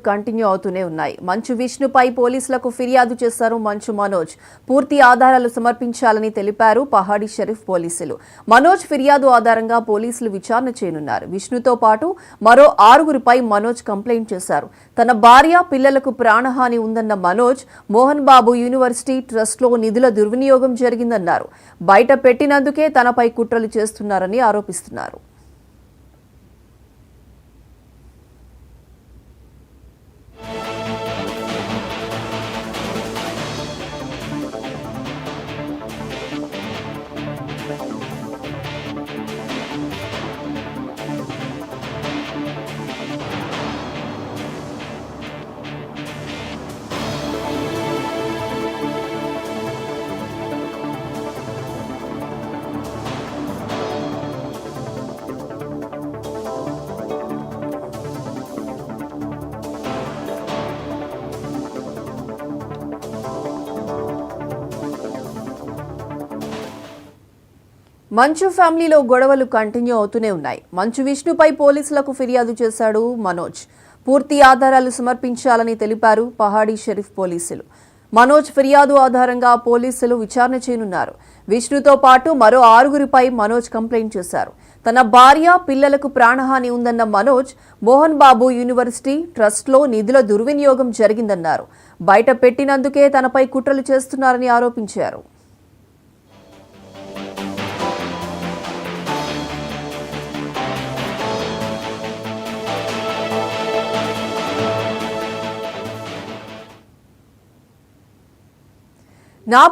Continue అవుతూనే ఉన్నాయి. మంచు విష్ణుపై పోలీసులకు ఫిర్యాదు చేశారు మంచు మనోజ్. పూర్తి ఆధారాలు సమర్పించాలని తెలిపారు పహాడీ షరీఫ్ పోలీసులు. మనోజ్ ఫిర్యాదు ఆధారంగా పోలీసులు విచారణ చేయనున్నారు. విష్ణుతో పాటు మరో 6గురిపై మనోజ్ కంప్లైంట్ చేశారు. తన భార్య, పిల్లలకు ప్రాణహాని ఉందన్న మనోజ్, మోహన్ బాబు యూనివర్సిటీ ట్రస్ట్లో నిధుల దుర్వినియోగం జరిగిందన్నారు. బయట పెట్టినందుకే తనపై కుట్రలు చేస్తున్నారని ఆరోపిస్తున్నారు. మంచు ఫ్యామిలీలో గొడవలు కంటిన్యూ అవుతూనే ఉన్నాయి. మంచు విష్ణుపై పోలీసులకు ఫిర్యాదు చేశాడు మనోజ్. పూర్తి ఆధారాలు సమర్పించాలని తెలిపారు పహాడీ షరీఫ్ పోలీసులు. మనోజ్ ఫిర్యాదు ఆధారంగా పోలీసులు విచారణ చేయనున్నారు. విష్ణుతో పాటు మరో 6గురిపై మనోజ్ కంప్లైంట్ చేశారు. తన భార్య, పిల్లలకు ప్రాణహాని ఉందన్న మనోజ్, మోహన్ బాబు యూనివర్సిటీ ట్రస్ట్లో నిధుల దుర్వినియోగం జరిగిందన్నారు. బయట పెట్టినందుకే తనపై కుట్రలు చేస్తున్నారని ఆరోపించారు. నా